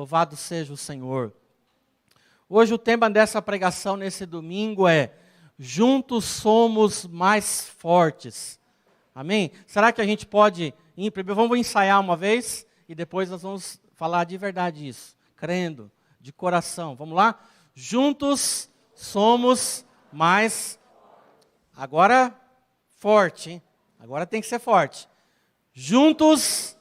Louvado seja o Senhor. Hoje o tema dessa pregação nesse domingo é: juntos somos mais fortes. Amém? Será que a gente pode ir primeiro? Vamos ensaiar uma vez e depois nós vamos falar de verdade isso, crendo, de coração. Vamos lá? Juntos somos mais. Agora forte, hein? Agora tem que ser forte. Juntos.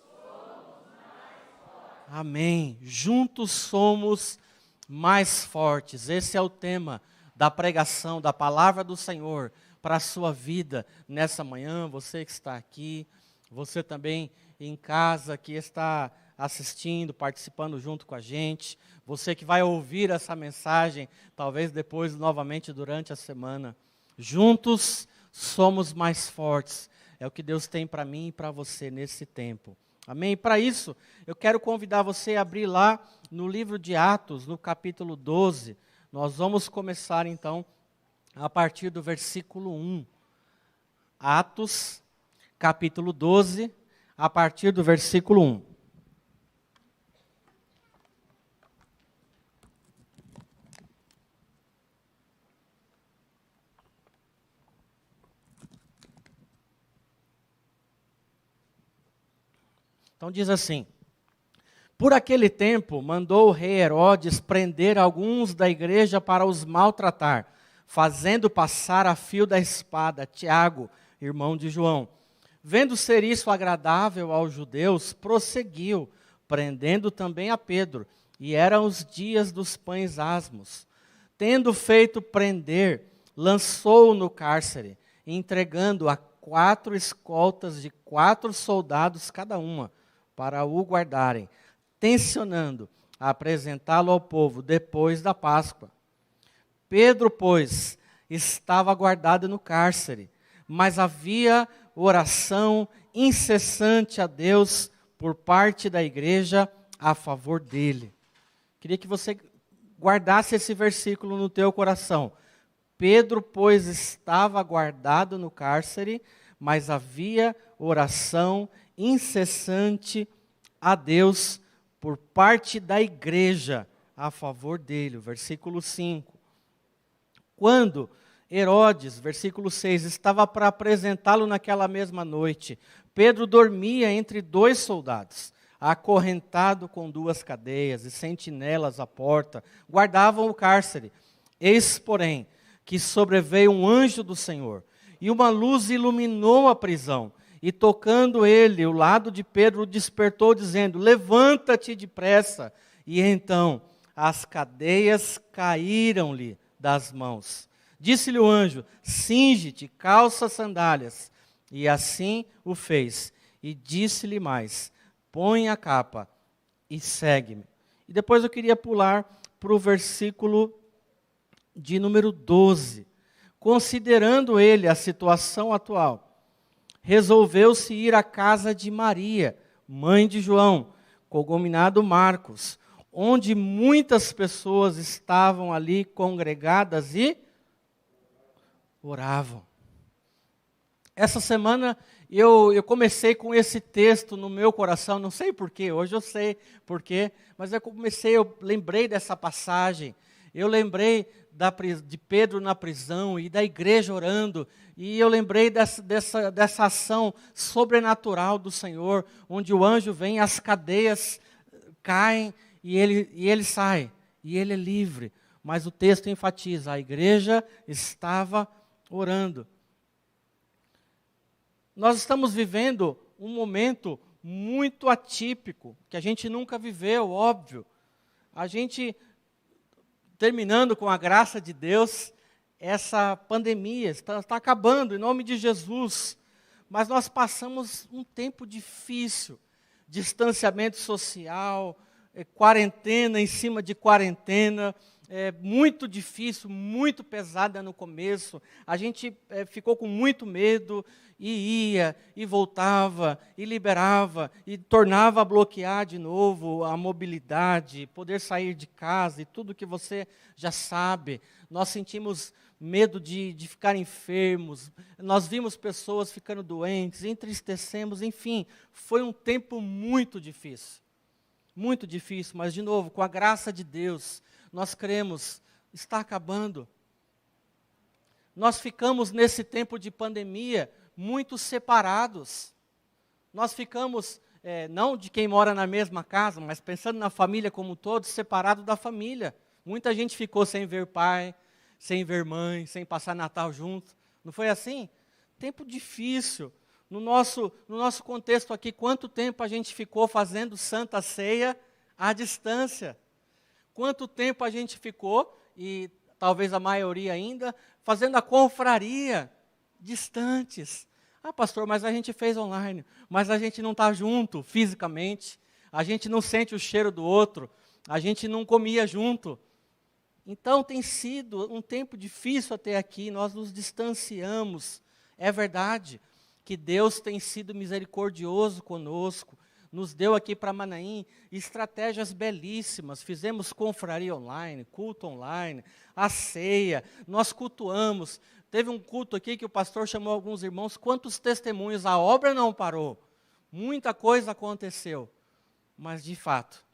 Amém. Juntos somos mais fortes. Esse é o tema da pregação, da palavra do Senhor para a sua vida nessa manhã. Você que está aqui, você também em casa que está assistindo, participando junto com a gente. Você que vai ouvir essa mensagem, talvez depois novamente durante a semana. Juntos somos mais fortes. É o que Deus tem para mim e para você nesse tempo. Amém? Para isso, eu quero convidar você a abrir lá no livro de Atos, no capítulo 12. Nós vamos começar então a partir do versículo 1. Atos, capítulo 12, a partir do versículo 1. Então diz assim: por aquele tempo, mandou o rei Herodes prender alguns da igreja para os maltratar, fazendo passar a fio da espada Tiago, irmão de João. Vendo ser isso agradável aos judeus, prosseguiu, prendendo também a Pedro, e eram os dias dos pães asmos. Tendo feito prender, lançou-o no cárcere, entregando a 4 escoltas de 4 soldados cada uma, para o guardarem, tencionando a apresentá-lo ao povo depois da Páscoa. Pedro, pois, estava guardado no cárcere, mas havia oração incessante a Deus por parte da igreja a favor dele. Queria que você guardasse esse versículo no teu coração. Pedro, pois, estava guardado no cárcere, mas havia oração incessante a Deus por parte da igreja a favor dele. O versículo 5. Quando Herodes, versículo 6, estava para apresentá-lo naquela mesma noite, Pedro dormia entre 2 soldados, acorrentado com 2 cadeias e sentinelas à porta, guardavam o cárcere. Eis, porém, que sobreveio um anjo do Senhor, e uma luz iluminou a prisão. E tocando ele, o lado de Pedro, o despertou, dizendo: levanta-te depressa. E então as cadeias caíram-lhe das mãos. Disse-lhe o anjo: cinge-te, calça as sandálias. E assim o fez. E disse-lhe mais: põe a capa e segue-me. E depois eu queria pular para o versículo de número 12. Considerando ele a situação atual, resolveu-se ir à casa de Maria, mãe de João, cognominado Marcos, onde muitas pessoas estavam ali congregadas e oravam. Essa semana eu comecei com esse texto no meu coração, não sei porquê, hoje eu sei porquê, mas eu lembrei dessa passagem, eu lembrei de Pedro na prisão e da igreja orando, e eu lembrei dessa ação sobrenatural do Senhor, onde o anjo vem, as cadeias caem e ele sai, e ele é livre. Mas o texto enfatiza: a igreja estava orando. Nós estamos vivendo um momento muito atípico, que a gente nunca viveu, óbvio. A gente, terminando com a graça de Deus, essa pandemia está acabando, em nome de Jesus. Mas nós passamos um tempo difícil, distanciamento social, quarentena em cima de quarentena, muito difícil, muito pesada no começo. A gente ficou com muito medo, e ia, e voltava, e liberava, e tornava a bloquear de novo a mobilidade, poder sair de casa, e tudo que você já sabe. Nós sentimos medo de ficar enfermos, nós vimos pessoas ficando doentes, entristecemos, enfim, foi um tempo muito difícil. Muito difícil, mas de novo, com a graça de Deus, nós cremos, está acabando. Nós ficamos nesse tempo de pandemia muito separados. Nós ficamos, não de quem mora na mesma casa, mas pensando na família como um todo, separado da família. Muita gente ficou sem ver pai, sem ver mãe, sem passar Natal junto. Não foi assim? Tempo difícil. No nosso contexto aqui, quanto tempo a gente ficou fazendo Santa Ceia à distância? Quanto tempo a gente ficou, e talvez a maioria ainda, fazendo a confraria distantes? Ah, pastor, mas a gente fez online, mas a gente não está junto fisicamente, a gente não sente o cheiro do outro, a gente não comia junto. Então tem sido um tempo difícil até aqui, nós nos distanciamos. É verdade que Deus tem sido misericordioso conosco, nos deu aqui para Manaim estratégias belíssimas, fizemos confraria online, culto online, a ceia, nós cultuamos. Teve um culto aqui que o pastor chamou alguns irmãos, quantos testemunhos, a obra não parou, muita coisa aconteceu, mas de fato,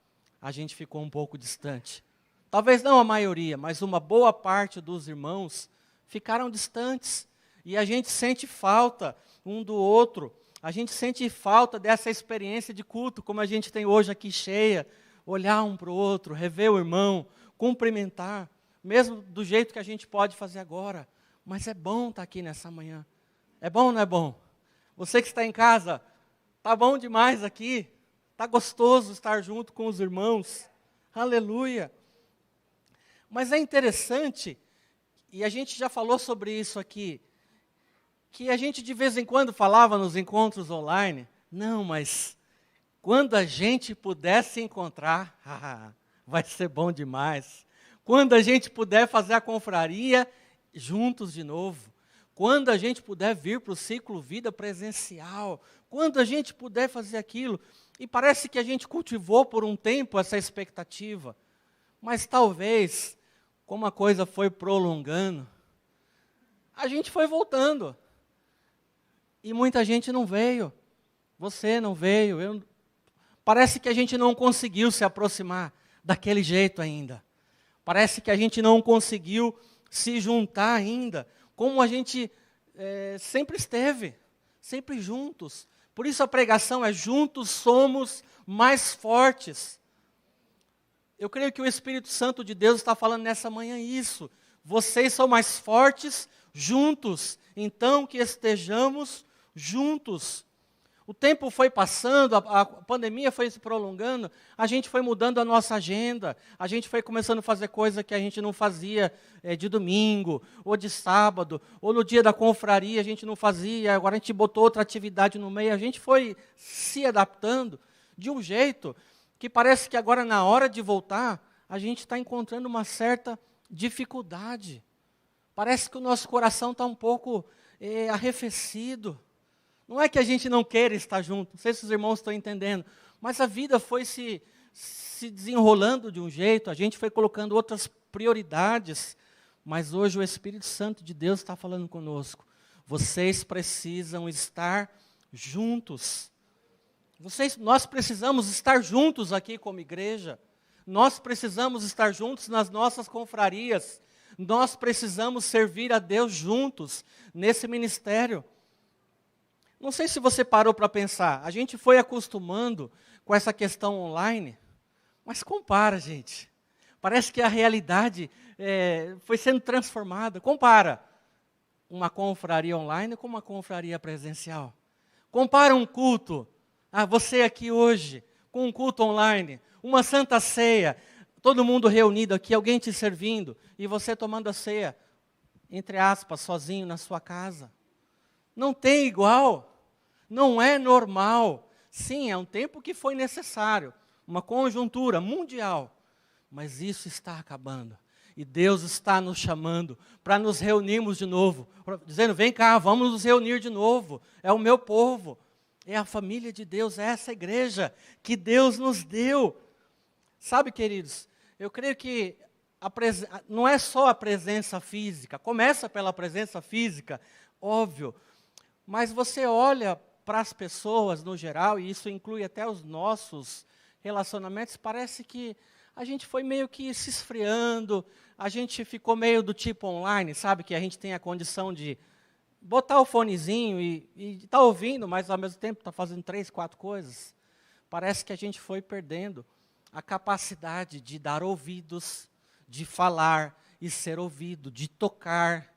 a gente ficou um pouco distante. Talvez não a maioria, mas uma boa parte dos irmãos ficaram distantes, e a gente sente falta um do outro, a gente sente falta dessa experiência de culto, como a gente tem hoje aqui cheia, olhar um para o outro, rever o irmão, cumprimentar, mesmo do jeito que a gente pode fazer agora. Mas é bom estar aqui nessa manhã. É bom ou não é bom? Você que está em casa, está bom demais aqui, está gostoso estar junto com os irmãos. Aleluia! Mas é interessante, e a gente já falou sobre isso aqui, que a gente de vez em quando falava nos encontros online, não, mas quando a gente puder se encontrar, vai ser bom demais. Quando a gente puder fazer a confraria juntos de novo, quando a gente puder vir para o ciclo vida presencial, quando a gente puder fazer aquilo, e parece que a gente cultivou por um tempo essa expectativa, mas talvez, como a coisa foi prolongando, a gente foi voltando. E muita gente não veio. Você não veio. Parece que a gente não conseguiu se aproximar daquele jeito ainda. Parece que a gente não conseguiu se juntar ainda, como a gente sempre esteve, sempre juntos. Por isso a pregação é juntos somos mais fortes. Eu creio que o Espírito Santo de Deus está falando nessa manhã isso. Vocês são mais fortes juntos, então que estejamos juntos. O tempo foi passando, a pandemia foi se prolongando, a gente foi mudando a nossa agenda, a gente foi começando a fazer coisa que a gente não fazia de domingo, ou de sábado, ou no dia da confraria a gente não fazia, agora a gente botou outra atividade no meio, a gente foi se adaptando de um jeito que parece que agora na hora de voltar, a gente está encontrando uma certa dificuldade. Parece que o nosso coração está um pouco arrefecido. Não é que a gente não queira estar junto, não sei se os irmãos estão entendendo, mas a vida foi se desenrolando de um jeito, a gente foi colocando outras prioridades, mas hoje o Espírito Santo de Deus está falando conosco. Vocês precisam estar juntos. Nós precisamos estar juntos aqui como igreja, nós precisamos estar juntos nas nossas confrarias, nós precisamos servir a Deus juntos nesse ministério. Não sei se você parou para pensar, a gente foi acostumando com essa questão online, mas compara, gente. Parece que a realidade foi sendo transformada. Compara uma confraria online com uma confraria presencial. Compara um culto, você aqui hoje, com um culto online, uma santa ceia, todo mundo reunido aqui, alguém te servindo, e você tomando a ceia, entre aspas, sozinho na sua casa. Não tem igual, não é normal. Sim, é um tempo que foi necessário, uma conjuntura mundial, mas isso está acabando. E Deus está nos chamando para nos reunirmos de novo, dizendo, vem cá, vamos nos reunir de novo, é o meu povo, é a família de Deus, é essa igreja que Deus nos deu. Sabe, queridos, eu creio que não é só a presença física, começa pela presença física, óbvio, mas você olha para as pessoas no geral, e isso inclui até os nossos relacionamentos, parece que a gente foi meio que se esfriando, a gente ficou meio do tipo online, sabe? Que a gente tem a condição de botar o fonezinho e tá ouvindo, mas ao mesmo tempo está fazendo 3, 4 coisas. Parece que a gente foi perdendo a capacidade de dar ouvidos, de falar e ser ouvido, de tocar,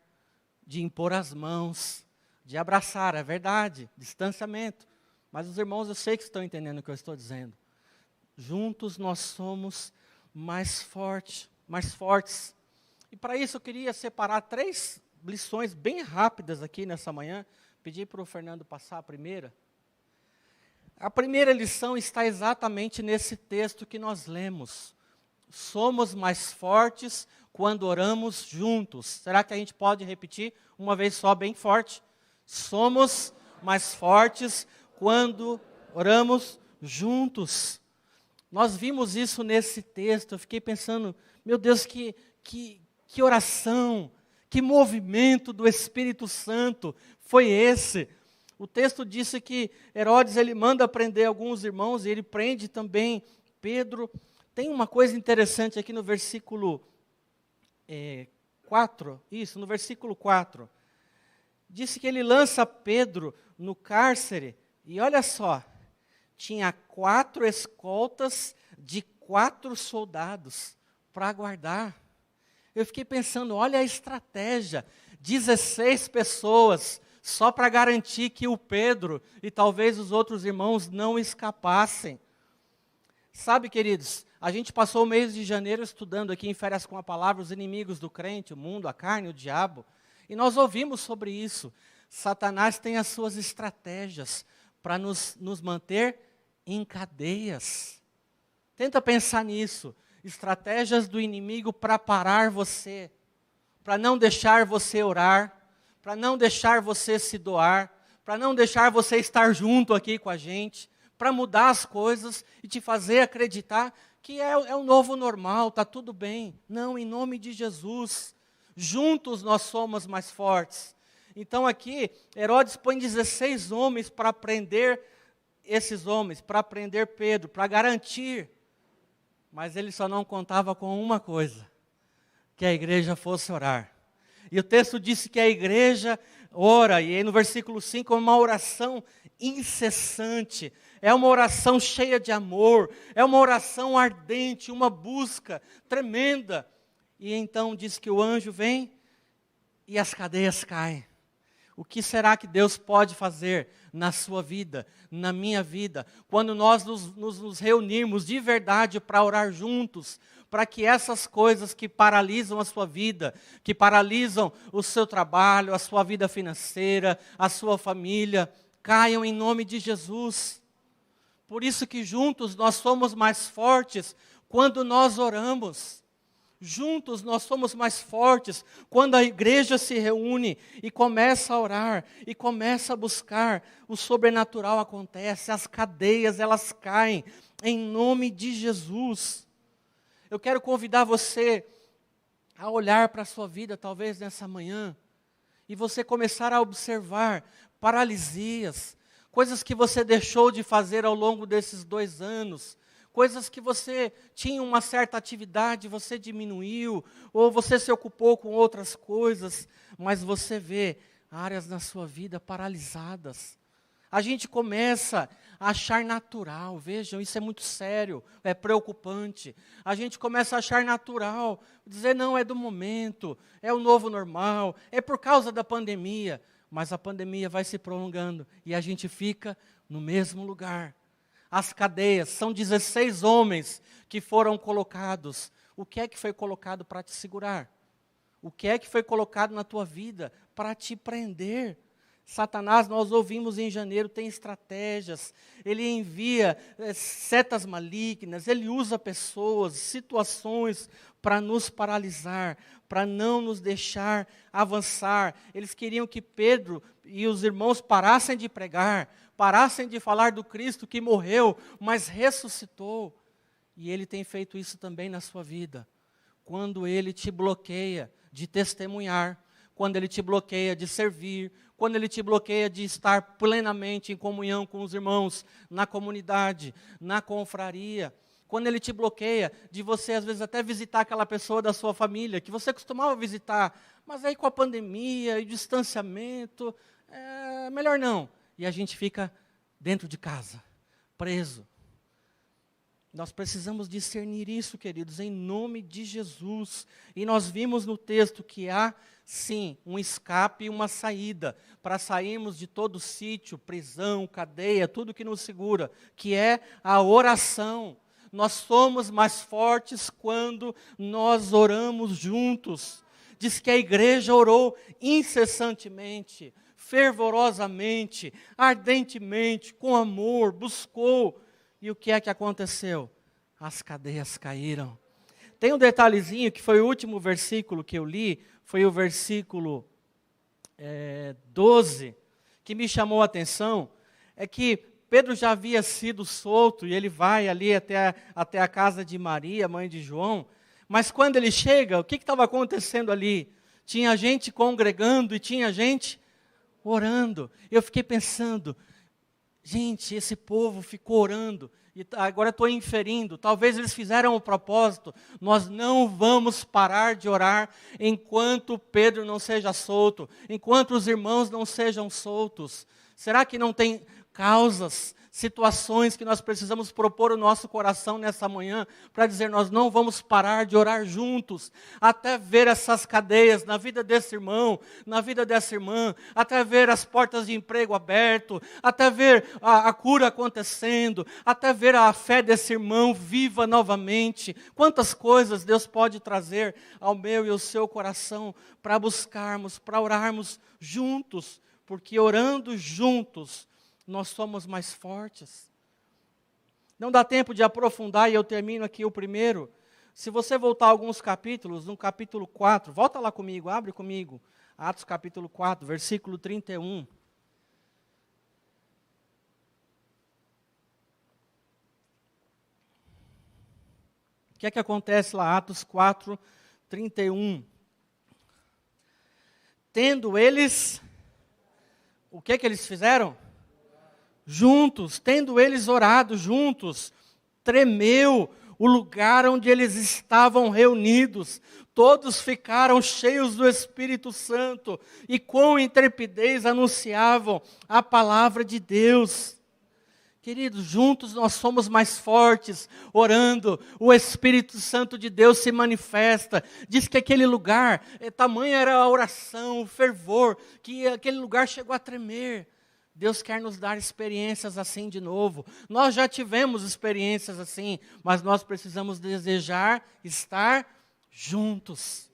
de impor as mãos, de abraçar, é verdade, distanciamento. Mas os irmãos, eu sei que estão entendendo o que eu estou dizendo. Juntos nós somos mais fortes. E para isso eu queria separar 3 lições bem rápidas aqui nessa manhã. Pedi para o Fernando passar a primeira. A primeira lição está exatamente nesse texto que nós lemos. Somos mais fortes quando oramos juntos. Será que a gente pode repetir uma vez só, bem forte? Somos mais fortes quando oramos juntos. Nós vimos isso nesse texto. Eu fiquei pensando, meu Deus, que oração, que movimento do Espírito Santo foi esse? O texto disse que Herodes ele manda prender alguns irmãos e ele prende também Pedro. Tem uma coisa interessante aqui no versículo 4, no versículo 4. Disse que ele lança Pedro no cárcere e olha só, tinha 4 escoltas de 4 soldados para guardar. Eu fiquei pensando, olha a estratégia, 16 pessoas só para garantir que o Pedro e talvez os outros irmãos não escapassem. Sabe, queridos, a gente passou o mês de janeiro estudando aqui em Férias com a Palavra os inimigos do crente, o mundo, a carne, o diabo, e nós ouvimos sobre isso. Satanás tem as suas estratégias para nos manter em cadeias. Tenta pensar nisso. Estratégias do inimigo para parar você, para não deixar você orar, para não deixar você se doar, para não deixar você estar junto aqui com a gente, para mudar as coisas e te fazer acreditar que é o novo normal, está tudo bem. Não, em nome de Jesus, juntos nós somos mais fortes. Então aqui, Herodes põe 16 homens para prender esses homens, para prender Pedro, para garantir. Mas ele só não contava com uma coisa, que a igreja fosse orar. E o texto disse que a igreja ora, e aí no versículo 5 é uma oração incessante, é uma oração cheia de amor, é uma oração ardente, uma busca tremenda. E então diz que o anjo vem e as cadeias caem. O que será que Deus pode fazer na sua vida, na minha vida, quando nós nos reunirmos de verdade para orar juntos, para que essas coisas que paralisam a sua vida, que paralisam o seu trabalho, a sua vida financeira, a sua família, caiam em nome de Jesus. Por isso que juntos nós somos mais fortes quando nós oramos. Juntos nós somos mais fortes quando a igreja se reúne e começa a orar, e começa a buscar, o sobrenatural acontece, as cadeias elas caem, em nome de Jesus. Eu quero convidar você a olhar para a sua vida, talvez nessa manhã, e você começar a observar paralisias, coisas que você deixou de fazer ao longo desses 2 anos, coisas que você tinha uma certa atividade, você diminuiu, ou você se ocupou com outras coisas, mas você vê áreas na sua vida paralisadas. A gente começa a achar natural, vejam, isso é muito sério, é preocupante. A gente começa a achar natural, dizer não, é do momento, é o novo normal, é por causa da pandemia, mas a pandemia vai se prolongando e a gente fica no mesmo lugar. As cadeias, são 16 homens que foram colocados. O que é que foi colocado para te segurar? O que é que foi colocado na tua vida para te prender? Satanás, nós ouvimos em janeiro, tem estratégias. Ele envia setas malignas, ele usa pessoas, situações para nos paralisar, para não nos deixar avançar. Eles queriam que Pedro e os irmãos parassem de pregar, parassem de falar do Cristo que morreu, mas ressuscitou. E Ele tem feito isso também na sua vida. Quando Ele te bloqueia de testemunhar, quando ele te bloqueia de servir, quando ele te bloqueia de estar plenamente em comunhão com os irmãos, na comunidade, na confraria, quando ele te bloqueia de você, às vezes, até visitar aquela pessoa da sua família, que você costumava visitar, mas aí com a pandemia e o distanciamento, melhor não. E a gente fica dentro de casa, preso. Nós precisamos discernir isso, queridos, em nome de Jesus. E nós vimos no texto que há, sim, um escape e uma saída, para sairmos de todo sítio, prisão, cadeia, tudo que nos segura, que é a oração. Nós somos mais fortes quando nós oramos juntos. Diz que a igreja orou incessantemente, fervorosamente, ardentemente, com amor, buscou. E o que é que aconteceu? As cadeias caíram. Tem um detalhezinho, que foi o último versículo que eu li, foi o versículo 12, que me chamou a atenção, é que Pedro já havia sido solto, e ele vai ali até a casa de Maria, mãe de João, mas quando ele chega, o que estava acontecendo ali? Tinha gente congregando e tinha gente orando. Eu fiquei pensando, gente, esse povo ficou orando, e agora estou inferindo, talvez eles fizeram o propósito, nós não vamos parar de orar enquanto Pedro não seja solto, enquanto os irmãos não sejam soltos. Será que não tem causas, situações que nós precisamos propor o nosso coração nessa manhã, para dizer, nós não vamos parar de orar juntos, até ver essas cadeias na vida desse irmão, na vida dessa irmã, até ver as portas de emprego abertas, até ver a cura acontecendo, até ver a fé desse irmão viva novamente. Quantas coisas Deus pode trazer ao meu e ao seu coração, para buscarmos, para orarmos juntos, porque orando juntos, nós somos mais fortes. Não dá tempo de aprofundar, e eu termino aqui o primeiro. Se você voltar alguns capítulos, no capítulo 4, volta lá comigo, abre comigo, Atos capítulo 4, versículo 31. O que é que acontece lá? Atos 4, 31. Tendo eles, o que eles fizeram? Juntos, tendo eles orado juntos, tremeu o lugar onde eles estavam reunidos. Todos ficaram cheios do Espírito Santo e com intrepidez anunciavam a palavra de Deus. Queridos, juntos nós somos mais fortes, orando, o Espírito Santo de Deus se manifesta. Diz que aquele lugar, tamanha era a oração, o fervor, que aquele lugar chegou a tremer. Deus quer nos dar experiências assim de novo. Nós já tivemos experiências assim, mas nós precisamos desejar estar juntos.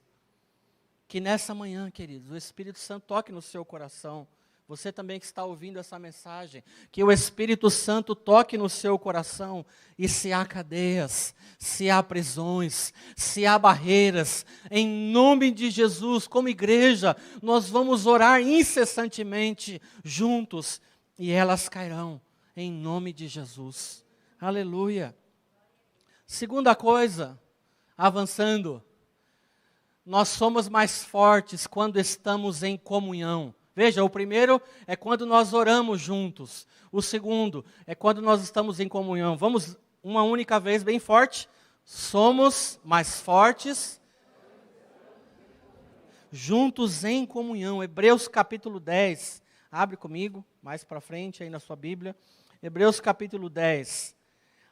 Que nessa manhã, queridos, o Espírito Santo toque no seu coração. Você também que está ouvindo essa mensagem, que o Espírito Santo toque no seu coração, e se há cadeias, se há prisões, se há barreiras, em nome de Jesus, como igreja, nós vamos orar incessantemente juntos, e elas cairão, em nome de Jesus. Aleluia. Segunda coisa, avançando, nós somos mais fortes quando estamos em comunhão. Veja, o primeiro é quando nós oramos juntos. O segundo é quando nós estamos em comunhão. Vamos uma única vez bem forte. Somos mais fortes juntos em comunhão. Hebreus capítulo 10. Abre comigo, mais para frente aí na sua Bíblia. Hebreus capítulo 10,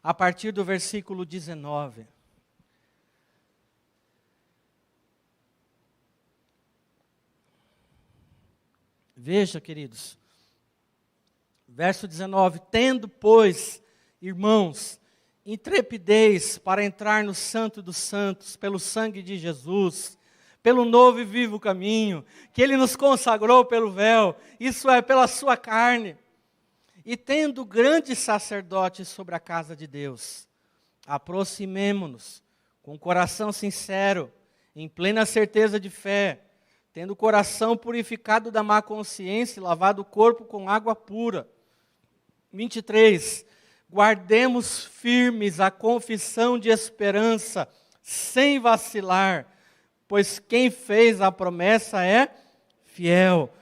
a partir do versículo 19. Veja, queridos, verso 19, tendo, pois, irmãos, intrepidez para entrar no Santo dos Santos, pelo sangue de Jesus, pelo novo e vivo caminho, que Ele nos consagrou pelo véu, isso é, pela sua carne, e tendo grande sacerdote sobre a casa de Deus, aproximemo-nos com coração sincero, em plena certeza de fé, tendo o coração purificado da má consciência e lavado o corpo com água pura. 23. Guardemos firmes a confissão de esperança, sem vacilar, pois quem fez a promessa é fiel.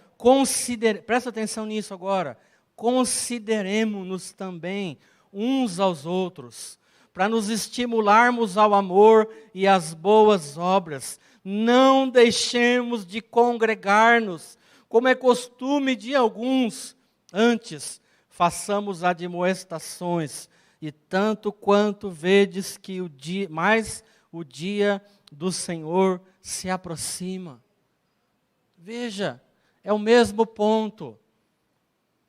Presta atenção nisso agora. Consideremos-nos também uns aos outros, para nos estimularmos ao amor e às boas obras. Não deixemos de congregar-nos, como é costume de alguns. Antes, façamos admoestações, e tanto quanto vedes que o dia do Senhor se aproxima. Veja, é o mesmo ponto,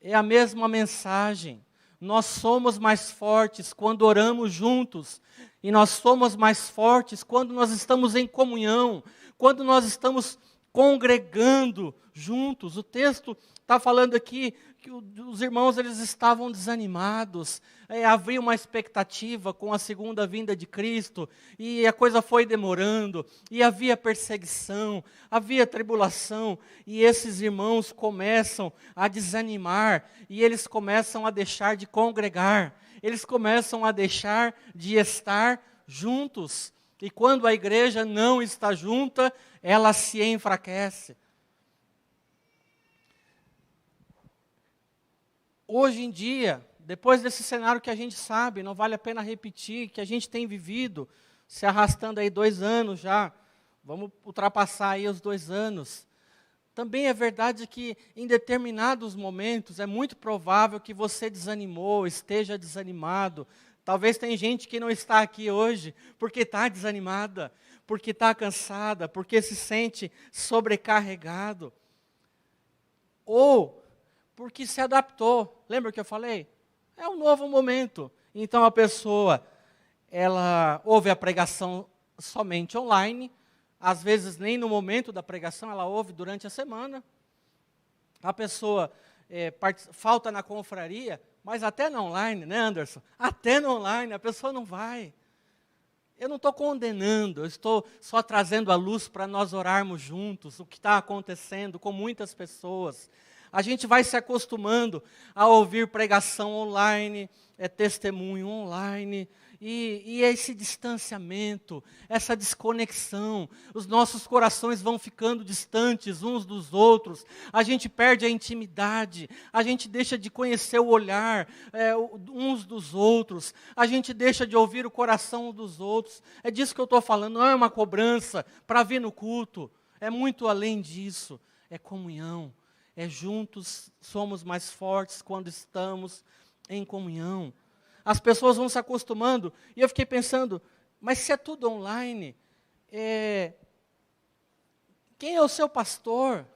é a mesma mensagem. Nós somos mais fortes quando oramos juntos, e nós somos mais fortes quando nós estamos em comunhão, quando nós estamos congregando juntos. O texto está falando aqui que os irmãos eles estavam desanimados, havia uma expectativa com a segunda vinda de Cristo, e a coisa foi demorando, e havia perseguição, havia tribulação, e esses irmãos começam a desanimar, e eles começam a deixar de congregar, eles começam a deixar de estar juntos, e quando a igreja não está junta, ela se enfraquece. Hoje em dia, depois desse cenário que a gente sabe, não vale a pena repetir, que a gente tem vivido, se arrastando aí 2 anos já, vamos ultrapassar aí os 2 anos. Também é verdade que em determinados momentos é muito provável que você desanimou, esteja desanimado. Talvez tem gente que não está aqui hoje porque está desanimada, porque está cansada, porque se sente sobrecarregado. Ou porque se adaptou. Lembra que eu falei? É um novo momento. Então a pessoa, ela ouve a pregação somente online, às vezes nem no momento da pregação, ela ouve durante a semana. A pessoa falta na confraria, mas até no online, né, Anderson? Até no online, a pessoa não vai. Eu não estou condenando, eu estou só trazendo a luz para nós orarmos juntos, o que está acontecendo com muitas pessoas. A gente vai se acostumando a ouvir pregação online, testemunho online, e esse distanciamento, essa desconexão, os nossos corações vão ficando distantes uns dos outros, a gente perde a intimidade, a gente deixa de conhecer o olhar uns dos outros, a gente deixa de ouvir o coração dos outros. É disso que eu estou falando, não é uma cobrança para vir no culto, é muito além disso, é comunhão. Juntos somos mais fortes quando estamos em comunhão. As pessoas vão se acostumando, e eu fiquei pensando, mas se é tudo online, quem é o seu pastor?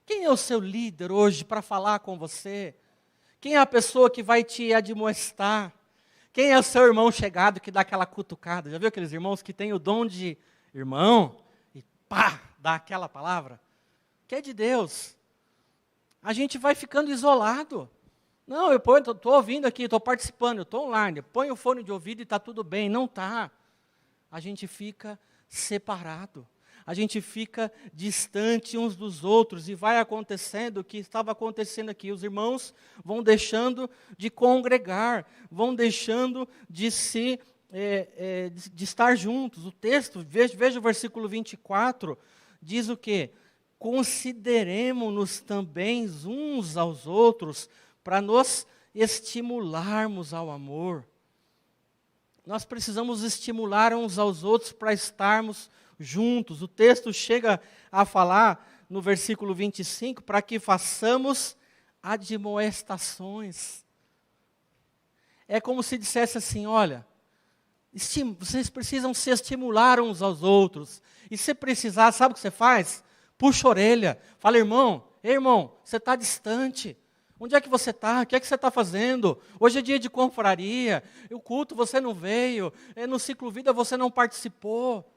Quem é o seu líder hoje para falar com você? Quem é a pessoa que vai te admoestar? Quem é o seu irmão chegado que dá aquela cutucada? Já viu aqueles irmãos que têm o dom de irmão? E pá, dá aquela palavra? Que é de Deus. A gente vai ficando isolado. Não, eu estou ouvindo aqui, estou participando, eu estou online. Põe o fone de ouvido e está tudo bem. Não está. A gente fica separado. A gente fica distante uns dos outros. E vai acontecendo o que estava acontecendo aqui. Os irmãos vão deixando de congregar. Vão deixando de de estar juntos. O texto, veja o versículo 24, diz o quê? Consideremos-nos também uns aos outros para nos estimularmos ao amor. Nós precisamos estimular uns aos outros para estarmos juntos. O texto chega a falar no versículo 25 para que façamos admoestações. É como se dissesse assim, olha, vocês precisam se estimular uns aos outros. E se precisar, sabe o que você faz? Puxa a orelha, fala, irmão, você está distante. Onde é que você está? O que é que você está fazendo? Hoje é dia de confraria, o culto você não veio, no ciclo vida você não participou.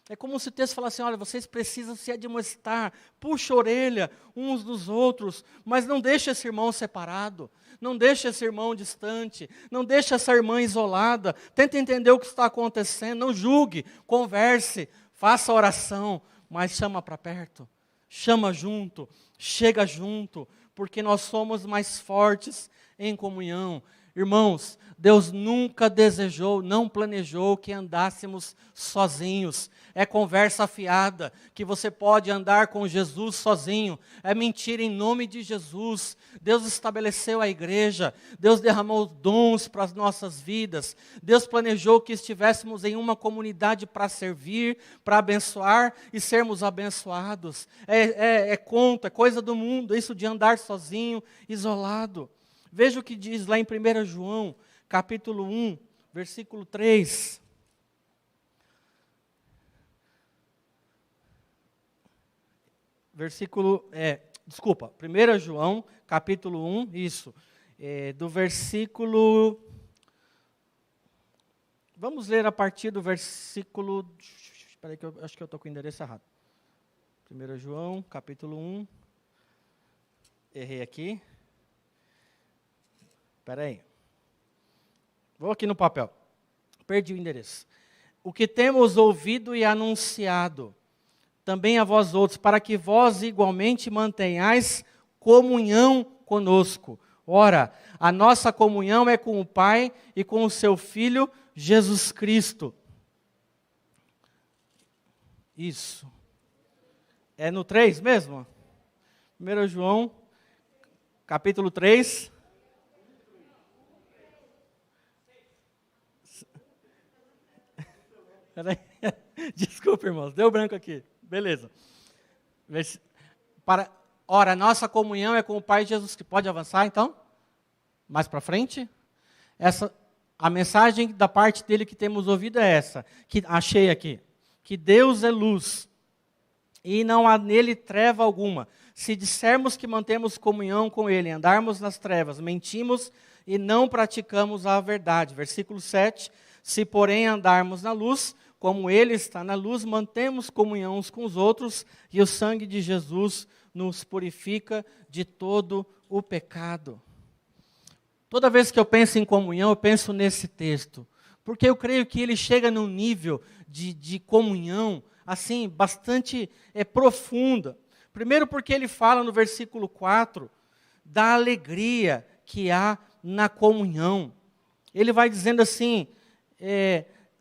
É como se o texto falasse, olha, vocês precisam se admoestar, puxa a orelha uns dos outros, mas não deixe esse irmão separado, não deixe esse irmão distante, não deixe essa irmã isolada, tenta entender o que está acontecendo, não julgue, converse, faça oração, mas chama para perto, chama junto, chega junto, porque nós somos mais fortes em comunhão. Irmãos, Deus nunca desejou, não planejou que andássemos sozinhos. É conversa fiada, que você pode andar com Jesus sozinho. É mentira em nome de Jesus. Deus estabeleceu a igreja, Deus derramou dons para as nossas vidas. Deus planejou que estivéssemos em uma comunidade para servir, para abençoar e sermos abençoados. É coisa do mundo, isso de andar sozinho, isolado. Veja o que diz lá em 1 João, capítulo 1, versículo 3. Desculpa, 1 João, capítulo 1, isso, do versículo... Vamos ler a partir do versículo... Espera aí que eu acho que eu estou com o endereço errado. 1 João, capítulo 1. Errei aqui. Espera aí. Vou aqui no papel. Perdi o endereço. O que temos ouvido e anunciado, também a vós outros, para que vós igualmente mantenhais comunhão conosco. Ora, a nossa comunhão é com o Pai e com o seu Filho, Jesus Cristo. Isso. É no 3 mesmo? 1 João, capítulo 3. Desculpa, irmãos, deu branco aqui. Beleza. Ora, nossa comunhão é com o Pai Jesus. Pode avançar, então? Mais para frente? A mensagem da parte dele que temos ouvido é essa, que achei aqui. Que Deus é luz, e não há nele treva alguma. Se dissermos que mantemos comunhão com ele, andarmos nas trevas, mentimos e não praticamos a verdade. Versículo 7. Se, porém, andarmos na luz, como ele está na luz, mantemos comunhão uns com os outros, e o sangue de Jesus nos purifica de todo o pecado. Toda vez que eu penso em comunhão, eu penso nesse texto, porque eu creio que ele chega num nível de comunhão, assim, bastante profunda. Primeiro porque ele fala no versículo 4, da alegria que há na comunhão. Ele vai dizendo assim,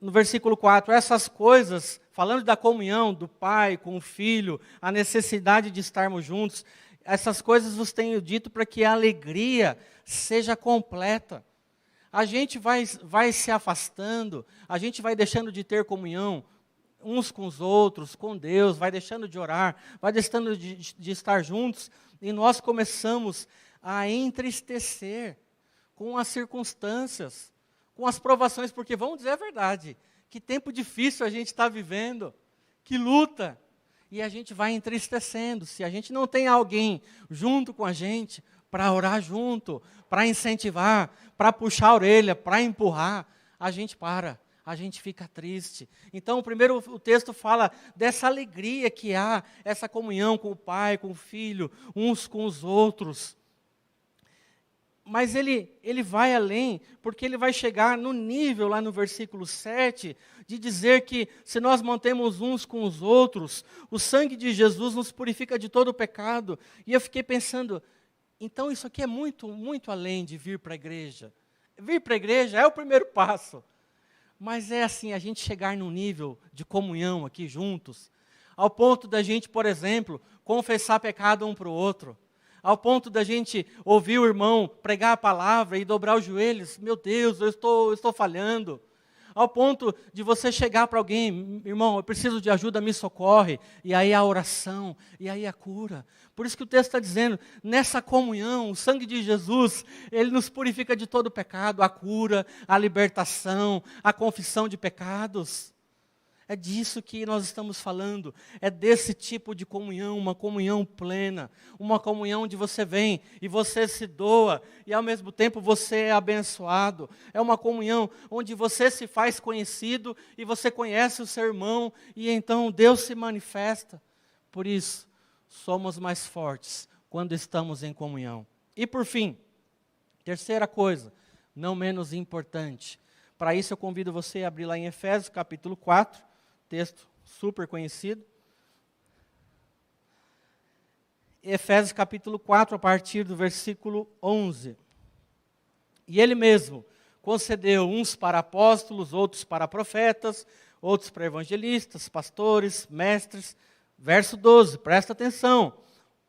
no versículo 4, essas coisas, falando da comunhão do Pai com o Filho, a necessidade de estarmos juntos, essas coisas vos tenho dito para que a alegria seja completa. A gente vai se afastando, a gente vai deixando de ter comunhão uns com os outros, com Deus, vai deixando de orar, vai deixando de estar juntos, e nós começamos a entristecer com as circunstâncias, com as provações, porque vamos dizer a verdade, que tempo difícil a gente está vivendo, que luta, e a gente vai entristecendo. Se a gente não tem alguém junto com a gente, para orar junto, para incentivar, para puxar a orelha, para empurrar, a gente para, a gente fica triste. Então, o texto fala dessa alegria que há, essa comunhão com o Pai, com o Filho, uns com os outros. Mas ele vai além, porque ele vai chegar no nível, lá no versículo 7, de dizer que se nós mantemos uns com os outros, o sangue de Jesus nos purifica de todo o pecado. E eu fiquei pensando, então isso aqui é muito, muito além de vir para a igreja. Vir para a igreja é o primeiro passo. Mas é assim, a gente chegar num nível de comunhão aqui juntos, ao ponto da gente, por exemplo, confessar pecado um para o outro. Ao ponto da gente ouvir o irmão pregar a palavra e dobrar os joelhos. Meu Deus, eu estou falhando. Ao ponto de você chegar para alguém, irmão, eu preciso de ajuda, me socorre. E aí a oração, e aí a cura. Por isso que o texto está dizendo, nessa comunhão, o sangue de Jesus, ele nos purifica de todo pecado, a cura, a libertação, a confissão de pecados. É disso que nós estamos falando, é desse tipo de comunhão, uma comunhão plena, uma comunhão onde você vem e você se doa e ao mesmo tempo você é abençoado. É uma comunhão onde você se faz conhecido e você conhece o seu irmão e então Deus se manifesta. Por isso, somos mais fortes quando estamos em comunhão. E por fim, terceira coisa, não menos importante. Para isso eu convido você a abrir lá em Efésios capítulo 4, texto super conhecido. Efésios capítulo 4, a partir do versículo 11. E Ele mesmo concedeu uns para apóstolos, outros para profetas, outros para evangelistas, pastores, mestres. Verso 12, presta atenção.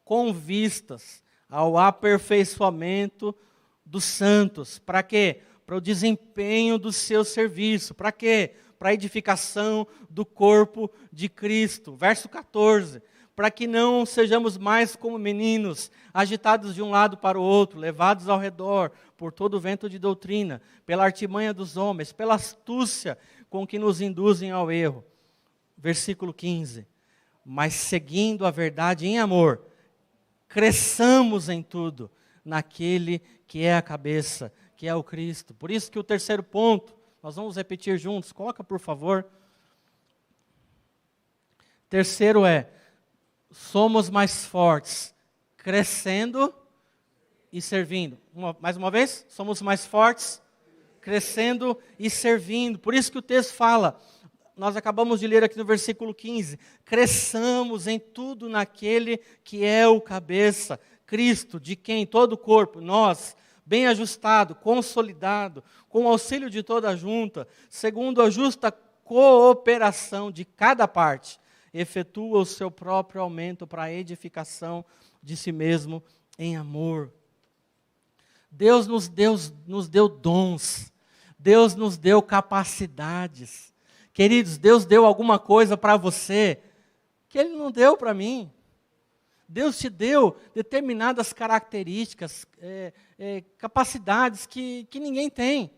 Com vistas ao aperfeiçoamento dos santos. Para quê? Para o desempenho do seu serviço. Para quê? Para a edificação do corpo de Cristo. Verso 14. Para que não sejamos mais como meninos, agitados de um lado para o outro, levados ao redor por todo o vento de doutrina, pela artimanha dos homens, pela astúcia com que nos induzem ao erro. Versículo 15. Mas seguindo a verdade em amor, cresçamos em tudo, naquele que é a cabeça, que é o Cristo. Por isso que o terceiro ponto, nós vamos repetir juntos, coloca por favor. Terceiro é, somos mais fortes, crescendo e servindo. Mais uma vez, somos mais fortes, crescendo e servindo. Por isso que o texto fala, nós acabamos de ler aqui no versículo 15, cresçamos em tudo naquele que é o cabeça, Cristo, de quem todo o corpo, nós, bem ajustado, consolidado, com o auxílio de toda a junta, segundo a justa cooperação de cada parte, efetua o seu próprio aumento para a edificação de si mesmo em amor. Deus nos deu dons, Deus nos deu capacidades. Queridos, Deus deu alguma coisa para você que Ele não deu para mim. Deus te deu determinadas características, capacidades que ninguém tem.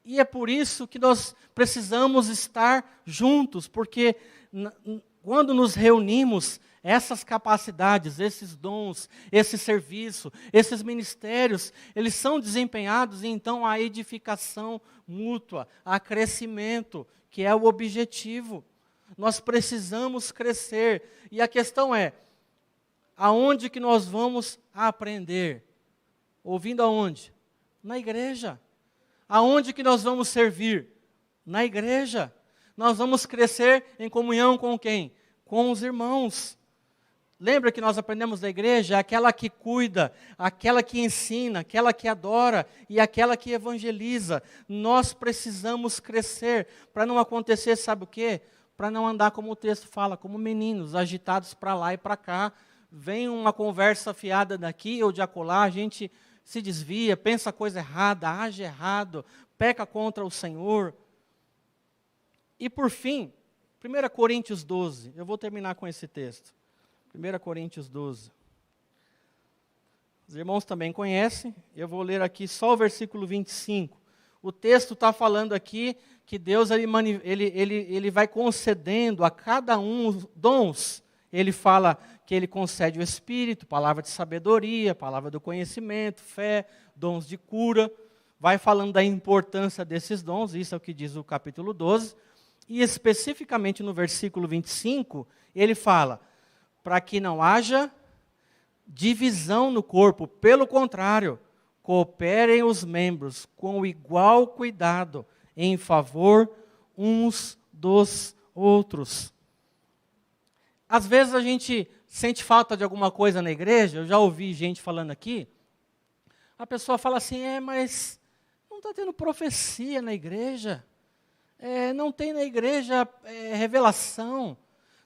E é por isso que nós precisamos estar juntos, porque quando nos reunimos, essas capacidades, esses dons, esse serviço, esses ministérios, eles são desempenhados e então há edificação mútua, há crescimento, que é o objetivo. Nós precisamos crescer. E a questão é, aonde que nós vamos aprender? Ouvindo aonde? Na igreja. Aonde que nós vamos servir? Na igreja. Nós vamos crescer em comunhão com quem? Com os irmãos. Lembra que nós aprendemos da igreja? Aquela que cuida, aquela que ensina, aquela que adora e aquela que evangeliza. Nós precisamos crescer para não acontecer, sabe o quê? Para não andar como o texto fala, como meninos, agitados para lá e para cá. Vem uma conversa fiada daqui ou de acolá, a gente se desvia, pensa coisa errada, age errado, peca contra o Senhor. E por fim, 1 Coríntios 12, eu vou terminar com esse texto. 1 Coríntios 12. Os irmãos também conhecem, eu vou ler aqui só o versículo 25. O texto está falando aqui que Deus ele vai concedendo a cada um dons. Ele fala que Ele concede o Espírito, palavra de sabedoria, palavra do conhecimento, fé, dons de cura. Vai falando da importância desses dons, isso é o que diz o capítulo 12. E especificamente no versículo 25, ele fala, para que não haja divisão no corpo, pelo contrário, cooperem os membros com igual cuidado em favor uns dos outros. Às vezes a gente sente falta de alguma coisa na igreja, eu já ouvi gente falando aqui, a pessoa fala assim, mas não está tendo profecia na igreja, não tem na igreja revelação,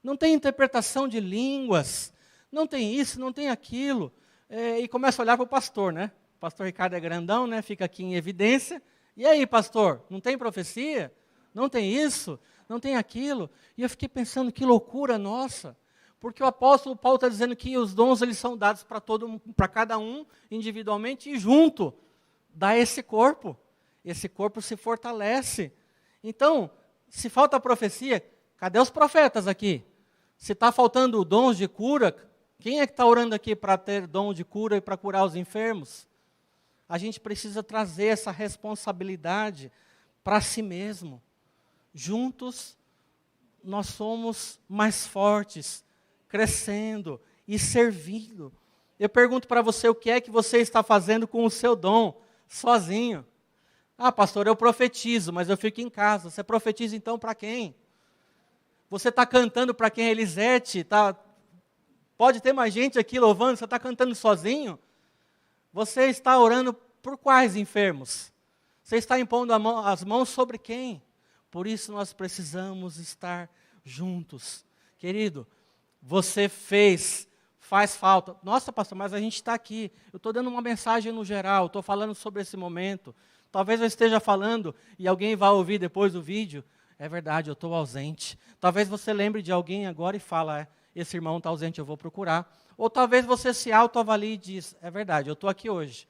não tem interpretação de línguas, não tem isso, não tem aquilo, e começa a olhar para o pastor, né? O pastor Ricardo é grandão, né? Fica aqui em evidência, e aí pastor, não tem profecia? Não tem isso? Não tem aquilo? E eu fiquei pensando, que loucura nossa, porque o apóstolo Paulo está dizendo que os dons eles são dados para cada um individualmente e junto dá esse corpo se fortalece. Então, se falta profecia, cadê os profetas aqui? Se está faltando dons de cura, quem é que está orando aqui para ter dom de cura e para curar os enfermos? A gente precisa trazer essa responsabilidade para si mesmo. Juntos, nós somos mais fortes, crescendo e servindo. Eu pergunto para você, o que é que você está fazendo com o seu dom, sozinho? Ah, pastor, eu profetizo, mas eu fico em casa. Você profetiza então para quem? Você está cantando para quem, Elisete? Pode ter mais gente aqui louvando, você está cantando sozinho? Você está orando por quais enfermos? Você está impondo as mãos sobre quem? Por isso nós precisamos estar juntos. Querido, você faz falta. Nossa, pastor, mas a gente está aqui. Eu estou dando uma mensagem no geral, estou falando sobre esse momento. Talvez eu esteja falando e alguém vá ouvir depois do vídeo. É verdade, eu estou ausente. Talvez você lembre de alguém agora e fala, esse irmão está ausente, eu vou procurar. Ou talvez você se autoavalie e diz, é verdade, eu estou aqui hoje,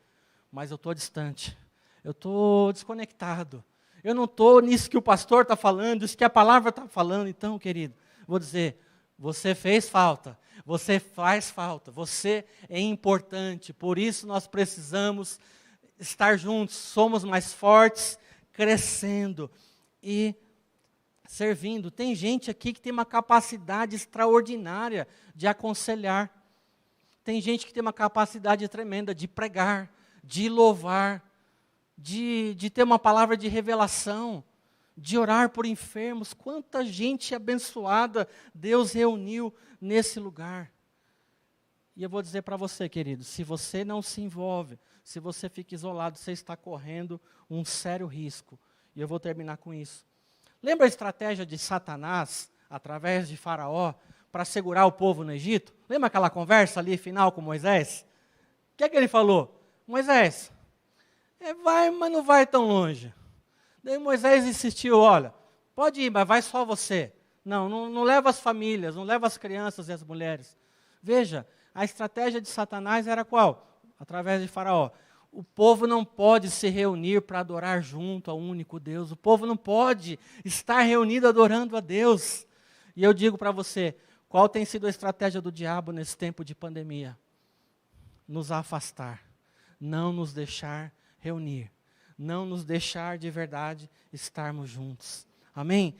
mas eu estou distante. Eu estou desconectado. Eu não estou nisso que o pastor está falando, isso que a palavra está falando. Então, querido, vou dizer, você fez falta, você faz falta, você é importante. Por isso nós precisamos estar juntos, somos mais fortes, crescendo e servindo. Tem gente aqui que tem uma capacidade extraordinária de aconselhar. Tem gente que tem uma capacidade tremenda de pregar, de louvar, de ter uma palavra de revelação, de orar por enfermos. Quanta gente abençoada Deus reuniu nesse lugar. E eu vou dizer para você, querido, se você não se envolve, se você fica isolado, você está correndo um sério risco. E eu vou terminar com isso. Lembra a estratégia de Satanás, através de Faraó, para segurar o povo no Egito? Lembra aquela conversa ali final com Moisés? O que é que ele falou? Moisés, vai, mas não vai tão longe. Daí Moisés insistiu, olha, pode ir, mas vai só você. Não leva as famílias, não leva as crianças e as mulheres. Veja, a estratégia de Satanás era qual? Através de Faraó. O povo não pode se reunir para adorar junto ao único Deus. O povo não pode estar reunido adorando a Deus. E eu digo para você, qual tem sido a estratégia do diabo nesse tempo de pandemia? Nos afastar, não nos deixar reunir, não nos deixar de verdade estarmos juntos. Amém?